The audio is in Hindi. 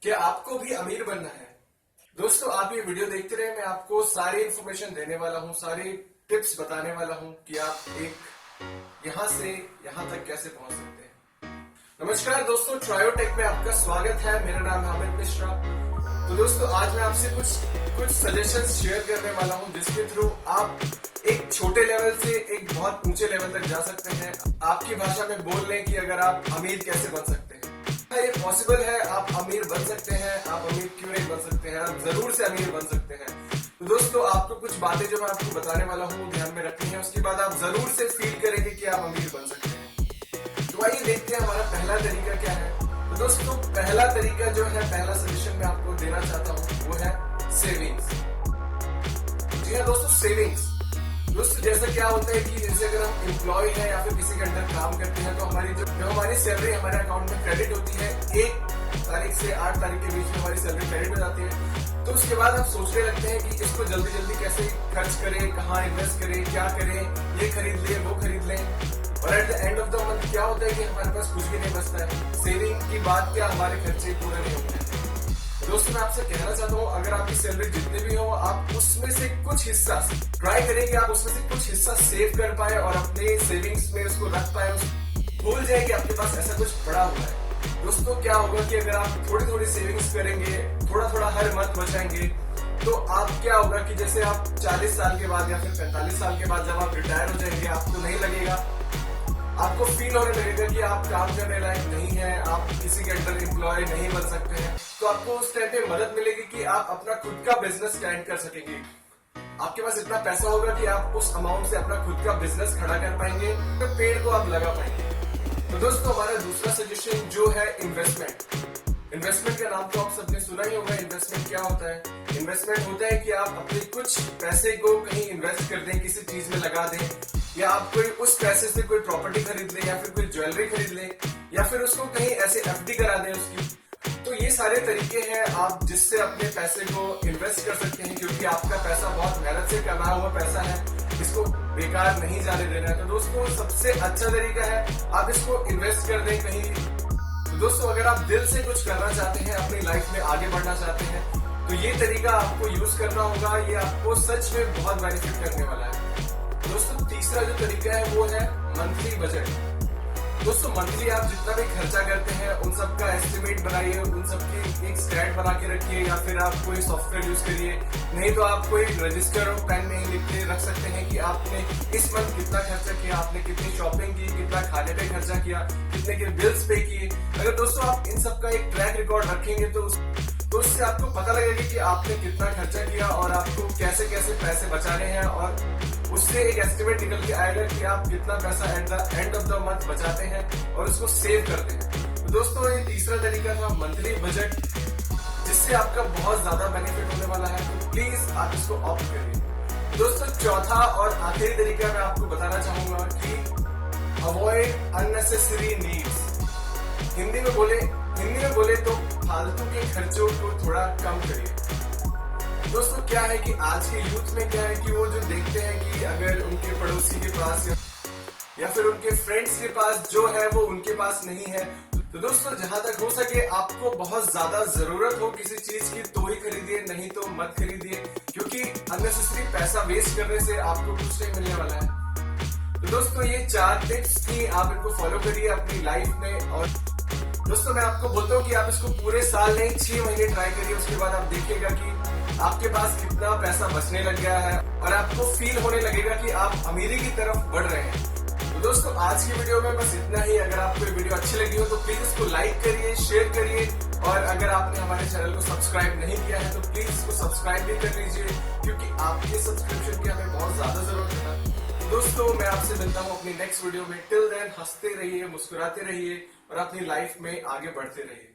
क्या आपको भी अमीर बनना है? दोस्तों, आप ये वीडियो देखते रहे, मैं आपको सारी इंफॉर्मेशन देने वाला हूँ, सारी टिप्स बताने वाला हूँ कि आप एक यहाँ से यहाँ तक कैसे पहुंच सकते हैं। नमस्कार दोस्तों, ट्रायोटेक में आपका स्वागत है। मेरा नाम है अमित मिश्रा। तो दोस्तों, आज मैं आपसे कुछ सजेशंस शेयर करने वाला हूँ जिसके थ्रू आप एक छोटे लेवल से एक बहुत ऊंचे लेवल तक जा सकते हैं। आपकी भाषा में बोल लें कि अगर आप अमीर कैसे बन सकते हैं। ये पॉसिबल है, आप अमीर बन सकते हैं। आप अमीर क्यों नहीं बन सकते हैं? आप जरूर से अमीर बन सकते हैं। तो दोस्तों, आपको कुछ बातें जो मैं आपको बताने वाला हूँ ध्यान में रखनी है, उसके बाद आप जरूर से फील करेंगे कि आप अमीर बन सकते हैं। तो आइए देखते हैं हमारा पहला तरीका क्या है। तो दोस्तों, पहला तरीका जो है, पहला सजेशन मैं आपको देना चाहता हूँ वो है सेविंग्स। जी हाँ दोस्तों, सेविंग्स। दोस्तों, जैसा क्या होता है कि जैसे अगर हम एम्प्लॉय हैं या फिर किसी के अंडर काम करते हैं तो हमारी जो हमारी सैलरी हमारे अकाउंट में क्रेडिट होती है, 1 तारीख से 8 तारीख के बीच में हमारी सैलरी क्रेडिट हो जाती है। तो उसके बाद हम सोचने लगते हैं कि इसको जल्दी जल्दी कैसे खर्च करें, कहाँ इन्वेस्ट करें, क्या करें, ये खरीद लें, वो खरीद लें। और at the end of the month क्या होता है कि हमारे पास कुछ भी नहीं बचता है। सेविंग की बात क्या, हमारे खर्चे पूरे नहीं होते हैं। दोस्तों, मैं आपसे कहना चाहता हूँ, अगर आपकी सैलरी जितनी भी हो, आप उसमें से कुछ हिस्सा ट्राई करें कि आप उसमें से कुछ हिस्सा सेव कर पाए और अपने सेविंग्स में उसको रख पाए। भूल जाए कि आपके पास ऐसा कुछ पड़ा हुआ है। दोस्तों, क्या होगा कि अगर आप थोड़ी थोड़ी सेविंग्स करेंगे, थोड़ा थोड़ा हर मंथ बचाएंगे, तो आप क्या होगा कि जैसे आप 40 साल के बाद या फिर 45 साल के बाद जब आप रिटायर हो जाएंगे, आपको नहीं लगेगा, आपको फील होने लगेगा कि आप काम करने लायक नहीं है, आप किसी के अंडर एम्प्लॉय नहीं बन सकते हैं। तो आपको उस टाइम पे मदद मिलेगी कि आप अपना खुद का बिजनेस स्टैंड कर सकेंगे। आपके पास इतना पैसा होगा कि आप उस अमाउंट से अपना खुद का बिजनेस खड़ा कर पाएंगे, तो पेड़ को आप लगा पाएंगे। तो दोस्तों, हमारा दूसरा सजेशन जो है इन्वेस्टमेंट। इन्वेस्टमेंट का नाम तो आप सबने सुना ही होगा। इन्वेस्टमेंट क्या होता है? इन्वेस्टमेंट होता है कि आप अपने कुछ पैसे को कहीं इन्वेस्ट कर दें, किसी चीज में लगा दें, या आप कोई उस पैसे से कोई प्रॉपर्टी खरीद लें, या फिर कोई ज्वेलरी खरीद लें, या फिर उसको कहीं ऐसे एफडी करा दें उसकी। तो ये सारे तरीके हैं आप जिससे अपने पैसे को इन्वेस्ट कर सकते हैं, क्योंकि आपका पैसा बहुत मेहनत से कमाया हुआ पैसा है, इसको बेकार नहीं जाने देना है। तो दोस्तों, सबसे अच्छा तरीका है आप इसको इन्वेस्ट कर दें कहीं। तो दोस्तों, अगर आप दिल से कुछ करना चाहते हैं, अपनी लाइफ में आगे बढ़ना चाहते हैं, तो ये तरीका आपको यूज करना होगा। ये आपको सच में बहुत बेनिफिट करने वाला है। दोस्तों, तीसरा जो तरीका है वो है मंथली बजट। दोस्तों, मंथली आप जितना भी खर्चा करते हैं उन सब का एस्टिमेट बनाइए, उन सब की एक स्टैट बना के रखिए, या फिर आप कोई सॉफ्टवेयर यूज करिए। नहीं तो आप कोई रजिस्टर और पेन में ही लिख के रख सकते हैं कि आपने इस मंथ कितना खर्चा किया, आपने कितनी शॉपिंग की, कितना खाने पे खर्चा किया, कितने के बिल्स पे किए। अगर दोस्तों आप इन सब का एक ट्रैक रिकॉर्ड रखेंगे तो उससे आपको पता लगेगा कि आपने कितना खर्चा किया और आपको कैसे कैसे पैसे बचाने हैं, और उससे एक एस्टिमेट निकल के आएगा कि आप कितना पैसा at the end of the month बचाते हैं और उसको सेव करते हैं। तो दोस्तों, ये तीसरा तरीका था मंथली बजट, जिससे आपका बहुत ज्यादा बेनिफिट होने वाला है। तो प्लीज आप इसको ऑप्ट करिए। दोस्तों, चौथा और आखिरी तरीका मैं आपको बताना चाहूंगा कि अवॉइड अननेसेसरी नीड्स। हिंदी में बोले तो फालतू के खर्चों को थोड़ा कम करिए। दोस्तों, क्या है कि आज के यूथ में क्या है कि वो जो देखते हैं कि अगर उनके पड़ोसी के पास या फिर उनके फ्रेंड्स के पास जो है वो उनके पास नहीं है, तो दोस्तों जहां तक हो सके आपको बहुत ज्यादा जरूरत हो किसी चीज की तो ही खरीदिए, नहीं तो मत खरीदिए, क्योंकि अननेसेसरी पैसा वेस्ट करने से आपको कुछ नहीं मिलने वाला है। तो दोस्तों, ये 4 टिप्स थी, आप इनको फॉलो करिए अपनी लाइफ में। और दोस्तों, मैं आपको बोलता हूँ कि आप इसको पूरे साल नहीं 6 महीने ट्राई करिए, उसके बाद आप देखिएगा कि आपके पास कितना पैसा बचने लग गया है और आपको फील होने लगेगा कि आप अमीरी की तरफ बढ़ रहे हैं। तो दोस्तों, आज की वीडियो में बस इतना ही। अगर आपको ये वीडियो अच्छी लगी हो तो प्लीज इसको लाइक करिए, शेयर करिए, और अगर आपने हमारे चैनल को सब्सक्राइब नहीं किया है तो प्लीज इसको सब्सक्राइब भी कर लीजिए, क्योंकि आपके सब्सक्रिप्शन की हमें बहुत ज्यादा जरूरत है। दोस्तों, मैं आपसे मिलता हूँ अपनी नेक्स्ट वीडियो में। टिल देन हंसते रहिए, मुस्कुराते रहिए और अपनी लाइफ में आगे बढ़ते रहिए।